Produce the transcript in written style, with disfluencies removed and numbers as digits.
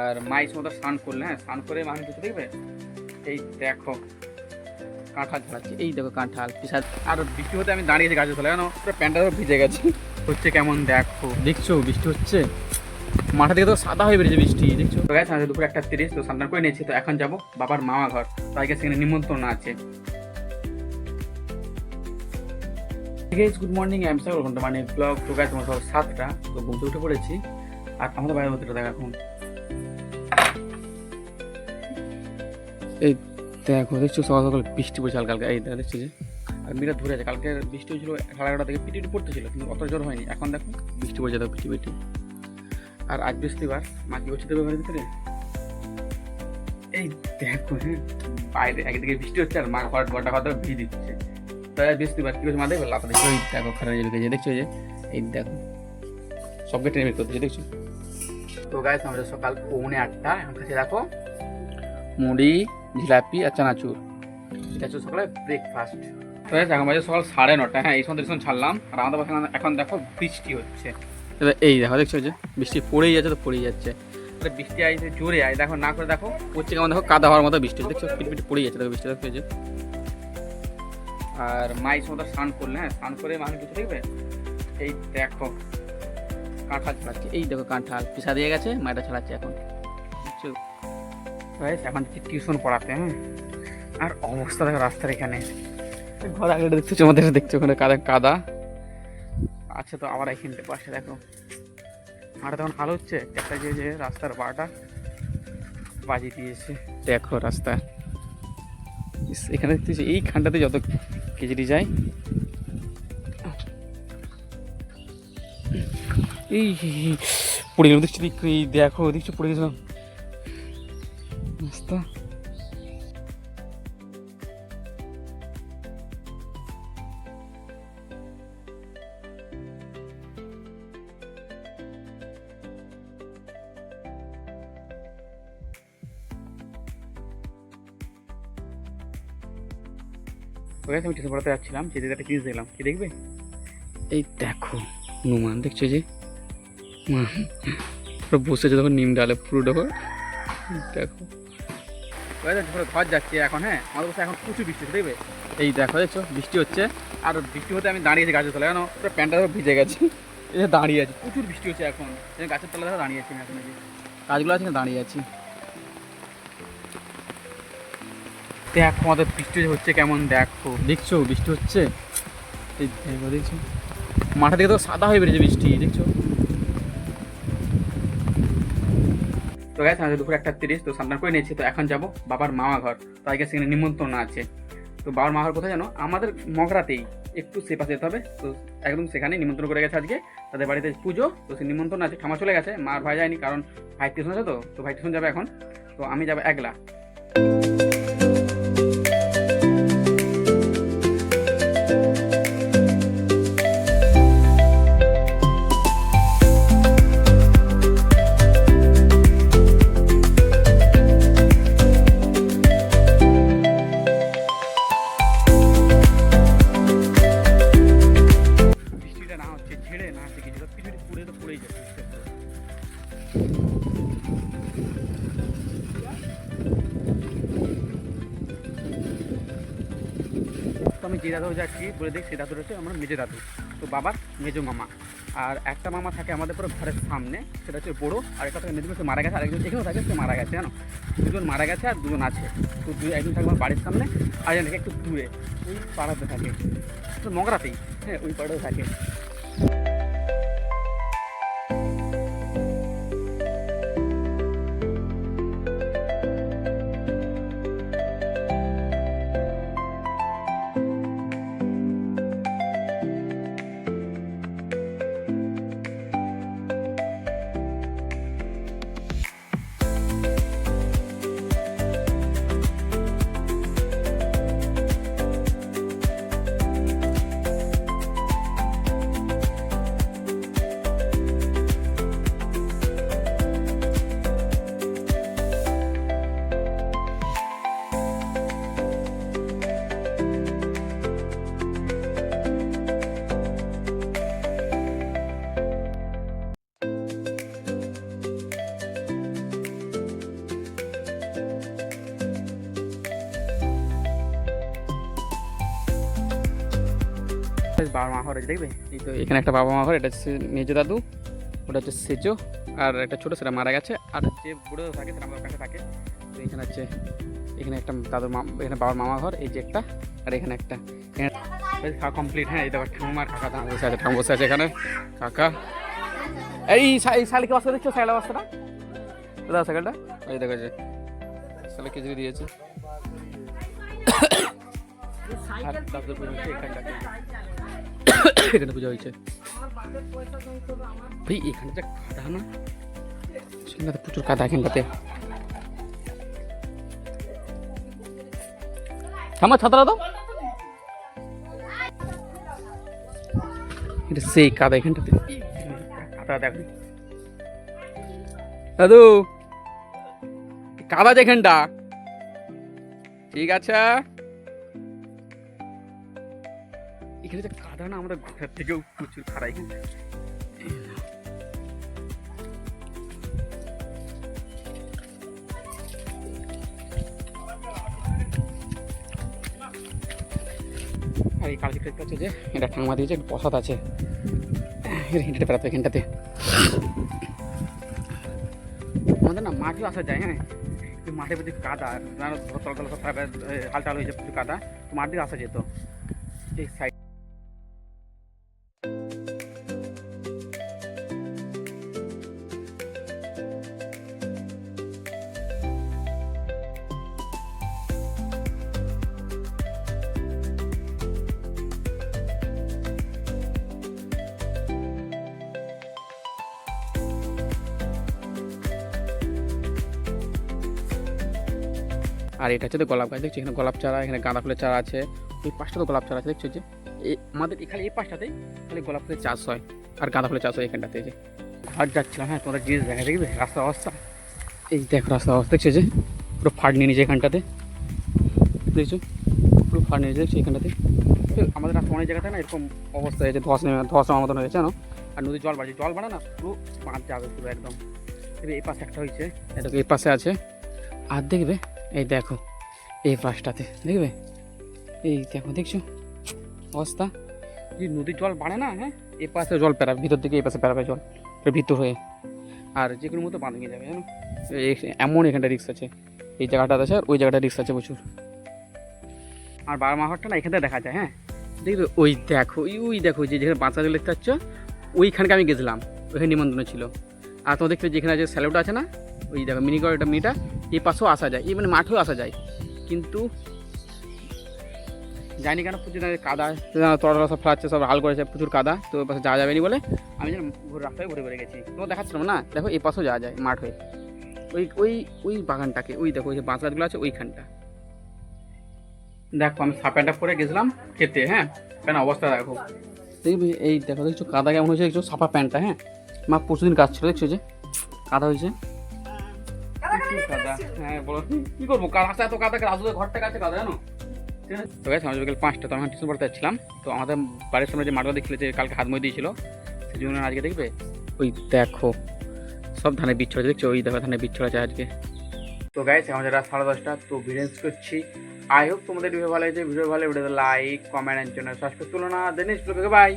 আর মাইস মতো স্নান করলে, হ্যাঁ স্নান করে মানুষ কিছু দেখবে। এই দেখো কাঁঠাল ছাড়াচ্ছে, এই দেখো কাঁঠাল পিসাদ। আর বৃষ্টি হতে আমি দাঁড়িয়েছি গাছের তলায়, কেন পুরো প্যান্টটা ভিজে গেছে। হচ্ছে কেমন দেখো, দেখছো বৃষ্টি হচ্ছে, মাঠা থেকে তো সাদা হয়ে বেরিয়েছে বৃষ্টি, দেখছো তো গেছে। দুপুর 1:30 তো স্নান করে নিয়েছি, তো এখন যাবো বাবার মামা ঘর, তো আজকে সেখানে নিমন্ত্রণ আছে। গুড মর্নিং, আই এম সাগর ঘন্টা মানে ব্লগ। তো গাছ তোমার সব 7টা, তো ঘুমতে উঠে পড়েছি। আর আমাদের বাইরের মধ্যে দেখা এখন এই দেখো, দেখছো সকাল সকাল বৃষ্টি পড়ছে হালকা হালকা, এই দেখছো যে। আর মিরা ধরে আছে, কালকে বৃষ্টি হয়েছিল 11:30 থেকে পিটি পড়তেছিল, কিন্তু অত জোর হয়নি। এখন দেখো বৃষ্টি পড়ছে, দেখো পিটি পিটি। আর আজ বৃহস্পতিবার, মা কি করছে দেবে ঘরের ভিতরে, এই দেখো হ্যাঁ বাইরে একদিকে বৃষ্টি হচ্ছে আর মা গোটা কথা ভিজে দিচ্ছে। তাই বৃহস্পতিবার কি করছে মা দেখবে লাতা দেখছো, ওই দেখো খারাপ লেগেছে, দেখছো যে এই দেখো সবকে ট্রেনে বের করতেছে, দেখছো। তো গাইস আমাদের সকাল 8:45, এখন কাছে দেখো মুড়ি, জিলাপি আর চানাচুর, এটা হচ্ছে সকালে ব্রেকফাস্ট। তো এখন বাজে সকাল 9:30, হ্যাঁ এই সময় রেশন ছাড়লাম। আর আমাদের পাশে এখন দেখো বৃষ্টি হচ্ছে, এই দেখো দেখছো যে বৃষ্টি পড়েই যাচ্ছে, তো পড়েই যাচ্ছে। বৃষ্টি আইছে জোরে আয়, দেখো না করে দেখো হচ্ছে কেমন, দেখো কাদা হওয়ার মতো বৃষ্টি, দেখছো পিট পড়েই যাচ্ছে, দেখো বৃষ্টি দেখছো যে। আর মাইস মতো স্নান করলে, হ্যাঁ স্নান করে মানুষ কিছু দেখবে। এই দেখো কাঁঠাল ছাড়াচ্ছে, এই দেখো কাঁঠাল পিসা দিয়ে গেছে, মায়েরা ছাড়াচ্ছে এখন, বুঝছো। এখন টিউশন পড়াতে, হ্যাঁ। আর অবস্থা দেখো রাস্তার এখানে, ঘর আগে দেখছো আমাদের, দেখছো ওখানে কাদা কাদা আছে। তো আবার এখানটা পাশে দেখো মাঠে তখন ভালো হচ্ছে, একটা যে রাস্তার 12টা বাজিয়ে দিয়েছে, দেখো রাস্তা। এখানে দেখতেছি এই খানটাতে যত কেজরি যায়, এই পড়ে গেলাম, দেখছি এই দেখো দেখছো পড়ে গেছিলাম রাস্তা। আমি টিউশন পড়াতে যাচ্ছিলাম, সেদিকে একটা জিনিস দেখলাম, কি দেখবে, এই দেখো হনুমান, দেখছো যে পুরো বসেছে তখন নিম ডালে পুরো দেখো, দেখো ঘর যাচ্ছে এখন, হ্যাঁ আমাদের বসে এখন প্রচুর বৃষ্টি দেখবে। এই দেখো দেখছো বৃষ্টি হচ্ছে, আর বৃষ্টি হতে আমি দাঁড়িয়েছি গাছের তলায়, কেন পুরো প্যান্টটা ভিজে গেছে, এই যে দাঁড়িয়ে আছি, প্রচুর বৃষ্টি হচ্ছে এখন, গাছের তলায় দেখো দাঁড়িয়ে আছি আমি এখন, কাজগুলো আছে দাঁড়িয়ে আছি। দেখো আমাদের বৃষ্টি হচ্ছে কেমন, দেখো দেখছো বৃষ্টি হচ্ছে, এই দেখো দেখছো মাঠা থেকে তো সাদা হয়ে বেরিয়েছে বৃষ্টি, দেখছো। তো গাইস আমাদের দুপুর 1:30, তো স্নান করে নিয়েছি, তো এখন যাবো বাবার মামা ঘর, তো আজকে সেখানে নিমন্ত্রণ আছে। তো বাবার মামা ঘর কোথায় জানো, আমাদের মগরাতেই, একটু সে পাশে যেতে হবে, তো একদম সেখানে নিমন্ত্রণ করে গেছে আজকে, তাদের বাড়িতে পুজো, তো সে নিমন্ত্রণ আছে। ঠামা চলে গেছে, মার ভাই যায়নি, কারণ ভাই টিউশন আছে, তো ভাই টিউশন যাবে এখন, তো আমি যাবো একলা। না হচ্ছে ছেড়ে না হচ্ছে কিছু, পিছনে পুড়ে তো পড়েই যাচ্ছে। তো আমি যে দাদু যাচ্ছি বলে দেখ, সে দাদু হচ্ছে আমার মেজো দাদু, তো বাবার মেজো মামা। আর একটা মামা থাকে আমাদের পুরো ঘরের সামনে, সেটা হচ্ছে বড়ো, আর একটা থাকে মেদিনীপুর, সে মারা গেছে, আরেকজন এখানেও থাকে, সে মারা গেছে জানো। দুজন মারা গেছে আর দুজন আছে, তো একজন থাকে আমার বাড়ির সামনে, আর একজন থাকে একটু দূরে, ওই পাড়াতে থাকে, তো মগরাতেই, হ্যাঁ ওই পাড়াতেও থাকে। বাবা মা ঘর আছে দেখবে, এই তো এখানে একটা বাবা মা ঘর, এটা হচ্ছে মেজো দাদু, ওটা হচ্ছে সেজো, আর একটা ছোটো সেটা মারা গেছে, আর যে বুড়ো থাকে সেটা আমার কাছে থাকে। তো এখানে হচ্ছে এখানে একটা দাদুর এখানে বাবার মামা ঘর, এই যে একটা, আর এখানে একটা, এখানে খাওয়া কমপ্লিট। হ্যাঁ, এই দেখো ঠাকুমার কাকা দাঁড়া বসে আছে, ঠাকুমা বসে আছে এখানে, কাকা এই শালিকে বাস্তা দেখছো, শালা বাস্তাটা দাদা সাইকেলটা, এই দেখো যে শালা খিচুড়ি দিয়েছে। আর দাদুর পুজো হচ্ছে এখানটাতে, এখানে পুজো হয়েছে ভাই, এখানে যে কাদা না, সেখানে প্রচুর কাদা এখানটাতে। আমার ছাত্রা দাও, এটা সেই কাদা এখানটাতে, কাদা দেখো দাদু, কাদা যেখানটা, ঠিক আছে এখানে যে কাদা না, আমরা ঘরের থেকেও প্রচুর খারাই কিন্তু। আর এই কালকে দেখতে হচ্ছে যে এটা ঠাংমা দিয়েছে, একটু প্রসাদ আছে, হেঁটে বেড়াতে এখানটাতে। আমাদের না মাঠেও আসা যায়, হ্যাঁ মাঠে প্রচুর কাদা, তলতল সব হালটাল হয়েছে, প্রচুর কাদা, মাঠ দিয়ে আসা যেত এই সাইড। আর এটা হচ্ছে তো গোলাপ গাছ, দেখছি এখানে গোলাপ চারা, এখানে গাঁদা ফুলের চারা আছে, ওই পাঁচটা তো গোলাপ চারা আছে দেখছো যে, আমাদের এখানে এই পাঁচটাতেই খালি গোলাপ ফুলের চাষ হয় আর গাঁদা ফুলের চাষ হয় এখানটাতে। যে ঘাট যাচ্ছিলাম, হ্যাঁ তোমরা জিনিস দেখা দেখবে রাস্তার অবস্থা, এই দেখো রাস্তার অবস্থা দেখছো যে পুরো ফাট নিয়ে নিয়েছে এখানটাতে, দেখছো পুরো ফাট নিয়ে নিয়েছে দেখছো এখানটাতে। আমাদের রাস্তা অনেক জায়গাতে না এরকম অবস্থা হয়েছে, ধস নেওয়ার মতন হয়েছে জানো, আর নদীর জল বাড়ছে, জল বাড়ে না পুরো বাঁধ যাবে পুরো একদম। এই পাশে একটা হয়েছে, এটা এই পাশে আছে, আর দেখবে এই দেখো এই পাশটাতে দেখবে, এই দেখো দেখছো অবস্থা, যদি নদীর জল বাড়ে না, হ্যাঁ এই পাশে জল পেরাবে ভিতর দিকে, এই পাশে পেরাবে জল ভিতর হয়ে, আর যে কোনো মতো বাঁধ ভেঙে যাবে জানো, এমন এখানটা রিস্ক আছে, এই জায়গাটাতে আছে আর ওই জায়গাটা রিস্ক আছে প্রচুর। আর বারো মাহরটা না এখানটা দেখা যায়, হ্যাঁ দেখবে ওই দেখো ওই দেখো যে যেখানে বাঁচা জল দেখতে পাচ্ছ, ওইখানকে আমি গেছিলাম, ওইখানে নিমন্ত্রণ ছিল। আর তোমার দেখতে যেখানে যে স্যালোটা আছে না, ওই দেখো মিনিটা মিনিটা, এই পাশেও আসা যায়, এই মানে মাঠেও আসা যায়, কিন্তু যাইনি কেন, প্রচুর কাদা, তরলা সব ফেলাচ্ছে, সব হাল করেছে, প্রচুর কাদা, তো ওই পাশে যাওয়া যাবে না বলে আমি যেন রাস্তায় ঘুরে ঘুরে গেছি। তোমার দেখাচ্ছিলাম না, দেখো এই পাশেও যাওয়া যায় মাঠ হয়ে, ওই ওই ওই বাগানটাকে, ওই দেখো ওই যে বাঁশ গাছগুলো আছে ওইখানটা। দেখো আমি সাপেনটা পরে গেছিলাম খেতে, হ্যাঁ কেন অবস্থা দেখো দেখবি, এই দেখো দেখছো কাদা কেমন হয়েছে, দেখছো সাপা প্যান্টটা, হ্যাঁ মা পরশুদিন কাজ ছিল দেখছো যে কাদা হয়েছে, কাদা, হ্যাঁ বলো কি করবো, রাস্তা এত কাদা, রাজুদের ঘরটা কাছে কাদা জানো। তো গেছে আমার বিকেল 5টা, তো আমি টিউশন পড়তে যাচ্ছিলাম, তো আমাদের বাড়ির সামনে যে মাঠটা দেখলে যে কালকে হাত মই দিয়েছিল, সেই জন্য আজকে দেখবে ওই দেখো সব ধানের বীজ ছড়াচ্ছে দেখছো, ওই দেখো ধানের বীজ ছড়াচ্ছে আজকে। তো গাইছে আমাদের রাত 10:30, তো ভিডিও করছি, আই হোপ তোমাদের ভিডিও ভালো হয়েছে, ভিডিও ভালো video like comment and channel subscribe করো না, দেন নেক্সট ব্লগে বাই।